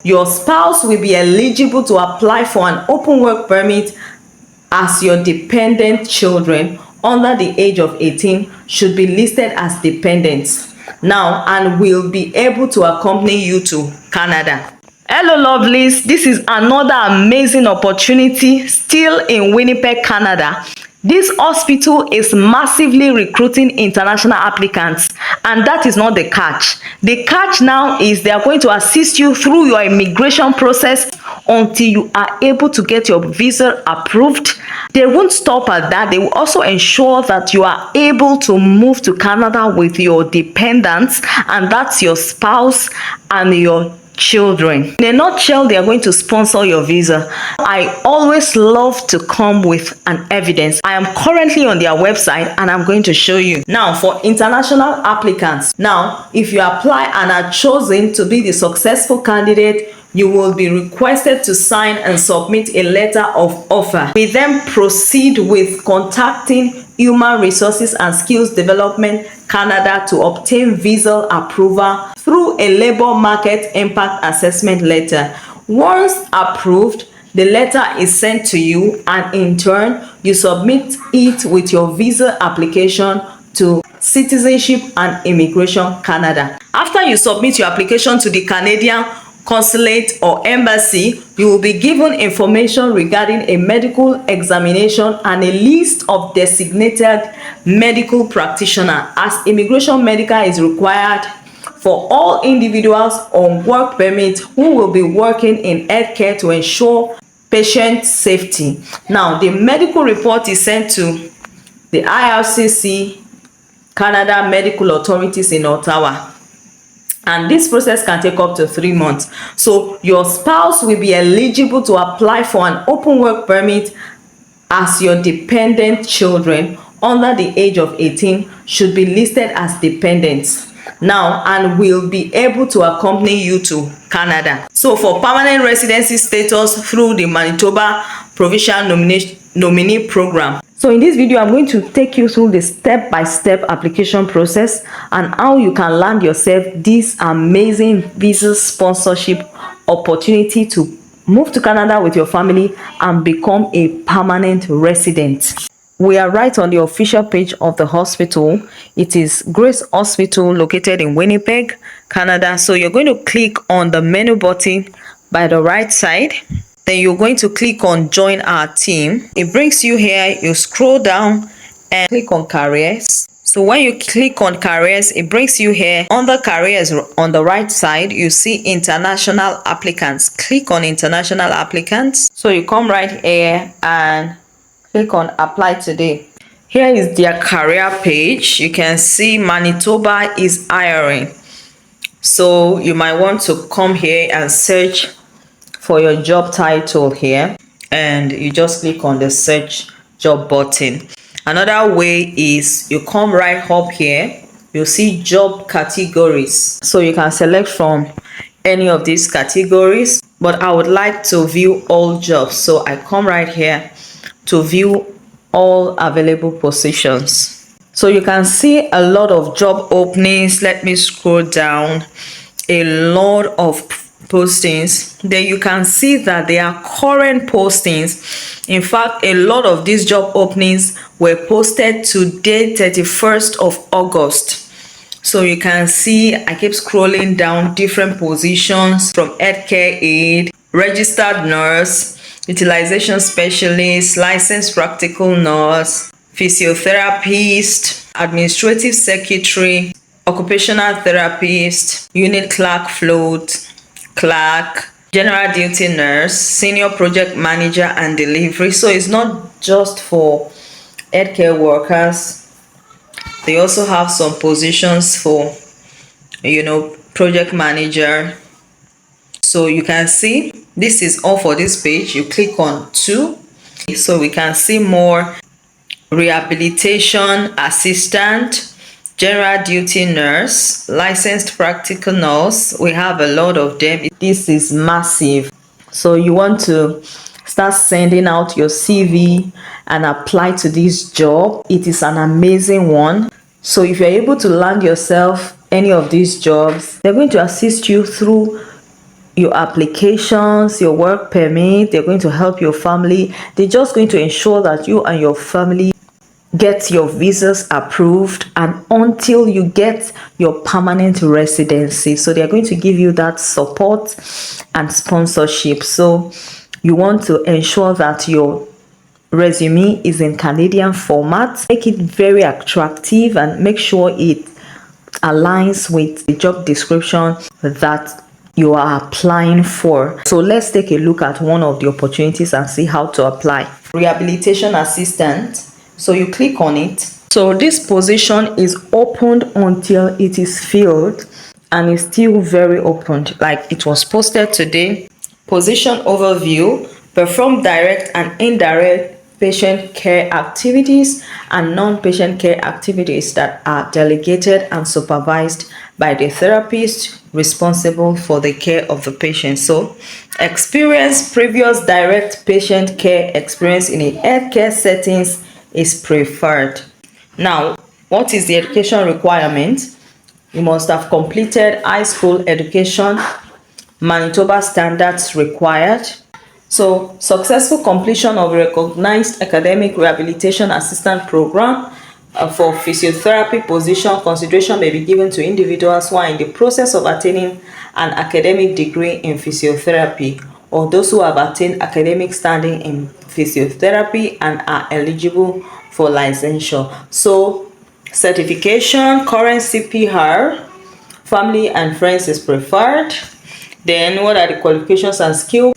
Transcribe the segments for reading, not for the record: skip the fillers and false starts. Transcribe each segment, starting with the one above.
Your spouse will be eligible to apply for an open work permit as your dependent children under the age of 18 should be listed as dependents now and will be able to accompany you to Canada. Hello lovelies, this is another amazing opportunity still in Winnipeg, Canada. This hospital is massively recruiting international applicants, and that is not the catch. The catch now is they are going to assist you through your immigration process until you are able to get your visa approved. They won't stop at that. They will also ensure that you are able to move to Canada with your dependents, and that's your spouse and your children. In a nutshell, they are going to sponsor your visa. I always love to come with an evidence. I am currently on their website and I'm going to show you. Now, for international applicants, now if you apply and are chosen to be the successful candidate, you will be requested to sign and submit a letter of offer. We then proceed with contacting Human Resources and Skills Development Canada to obtain visa approval through a labor market impact assessment letter. Once approved, the letter is sent to you, and in turn, you submit it with your visa application to Citizenship and Immigration Canada. After you submit your application to the Canadian consulate or embassy, you will be given information regarding a medical examination and a list of designated medical practitioners, as immigration medical is required for all individuals on work permit who will be working in healthcare to ensure patient safety. Now, the medical report is sent to the IRCC Canada Medical Authorities in Ottawa, and this process can take up to 3 months. So your spouse will be eligible to apply for an open work permit as your dependent children under the age of 18 should be listed as dependents now and will be able to accompany you to Canada. So for permanent residency status through the Manitoba Provincial Nominee Program. So in this video, I'm going to take you through the step-by-step application process and how you can land yourself this amazing visa sponsorship opportunity to move to Canada with your family and become a permanent resident. We are right on the official page of the hospital. It is Grace Hospital located in Winnipeg, Canada. So you're going to click on the menu button by the right side. Then you're going to click on join our team. It brings you here. You scroll down and click on careers. So when you click on careers, it brings you here. Under careers on the right side, you see international applicants. Click on international applicants. So you come right here and click on apply today. Here is their career page. You can see Manitoba is hiring. So you might want to come here and search for your job title here, and you just click on the search job button. Another way is you come right up here, you'll see job categories. So you can select from any of these categories, but I would like to view all jobs. So I come right here to view all available positions. So you can see a lot of job openings. Let me scroll down. A lot of postings. Then you can see that they are current postings. In fact, a lot of these job openings were posted today, 31st of August. So you can see, I keep scrolling down, different positions from healthcare aide, registered nurse, utilization specialist, licensed practical nurse, physiotherapist, administrative secretary, occupational therapist, unit clerk float, clerk, general duty nurse, senior project manager and delivery. So it's not just for healthcare workers. They also have some positions for, project manager. So you can see this is all for this page. You click on 2, so we can see more. Rehabilitation assistant, general duty nurse, licensed practical nurse. We have a lot of them. This is massive. So you want to start sending out your CV and apply to this job. It is an amazing one. So if you're able to land yourself any of these jobs, they're going to assist you through your applications, your work permit. They're going to help your family. They're just going to ensure that you and your family get your visas approved and until you get your permanent residency. So they're going to give you that support and sponsorship. So you want to ensure that your resume is in Canadian format. Make it very attractive and make sure it aligns with the job description that you are applying for. So let's take a look at one of the opportunities and see how to apply. Rehabilitation assistant. So you click on it. So this position is opened until it is filled, and it's still very opened, like it was posted today. Position overview: perform direct and indirect patient care activities and non-patient care activities that are delegated and supervised by the therapist responsible for the care of the patient. So previous direct patient care experience in a healthcare settings is preferred. Now, what is the education requirement? You must have completed high school education, Manitoba standards required. So, successful completion of recognized academic rehabilitation assistant program for physiotherapy position consideration may be given to individuals who are in the process of attaining an academic degree in physiotherapy, or those who have attained academic standing in physiotherapy and are eligible for licensure. So, certification, current CPR, family and friends is preferred. Then, what are the qualifications and skills?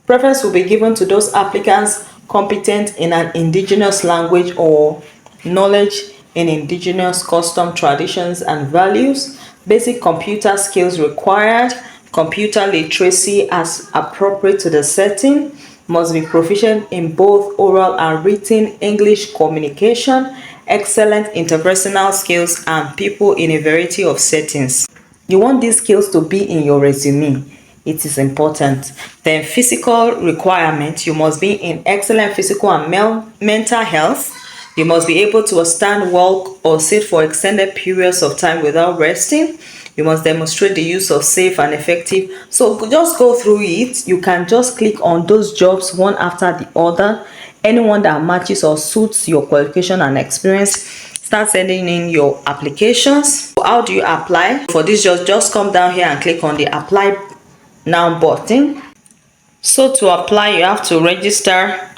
Preference will be given to those applicants competent in an indigenous language or knowledge in indigenous custom, traditions, and values. Basic computer skills required. Computer literacy as appropriate to the setting. Must be proficient in both oral and written English communication. Excellent interpersonal skills and people in a variety of settings. You want these skills to be in your resume. It is important. Then physical requirements: you must be in excellent physical and mental health. You must be able to stand, walk, or sit for extended periods of time without resting. You must demonstrate the use of safe and effective. So just go through it. You can just click on those jobs one after the other. Anyone that matches or suits your qualification and experience, start sending in your applications. How do you apply for this? Just come down here and click on the apply now button. So to apply, you have to register.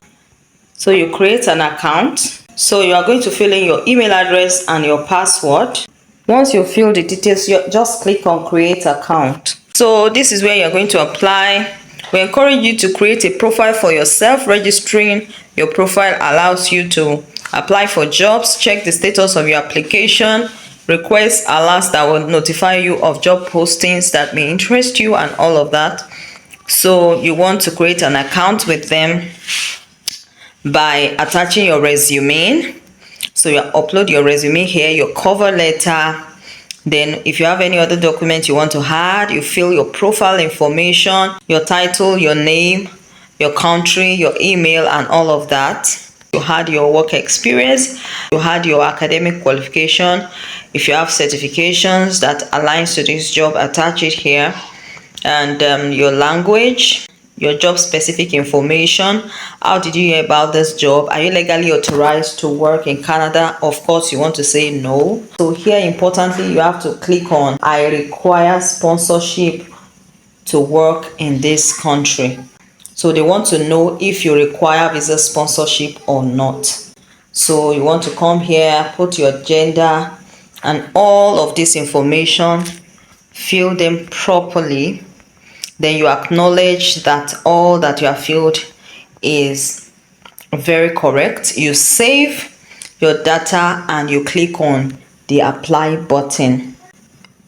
So you create an account. So you are going to fill in your email address and your password. Once you fill the details, you just click on create account. So this is where you're going to apply. We encourage you to create a profile for yourself. Registering your profile allows you to apply for jobs, check the status of your application, request alerts that will notify you of job postings that may interest you, and all of that. So you want to create an account with them by attaching your resume. So you upload your resume here, your cover letter. Then if you have any other document you want to add, you fill your profile information, your title, your name, your country, your email, and all of that. You had your work experience, you had your academic qualification. If you have certifications that aligns to this job, attach it here. And your language, your job specific information. How did you hear about this job? Are you legally authorized to work in Canada? Of course, you want to say no. So here, importantly, you have to click on I require sponsorship to work in this country. So they want to know if you require visa sponsorship or not. So you want to come here, put your gender and all of this information, fill them properly. Then you acknowledge that all that you have filled is very correct. You save your data and you click on the apply button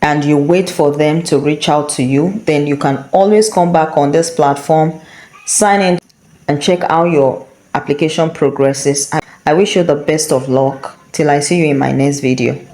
and you wait for them to reach out to you. Then you can always come back on this platform, sign in and check how your application progresses. I wish you the best of luck till I see you in my next video.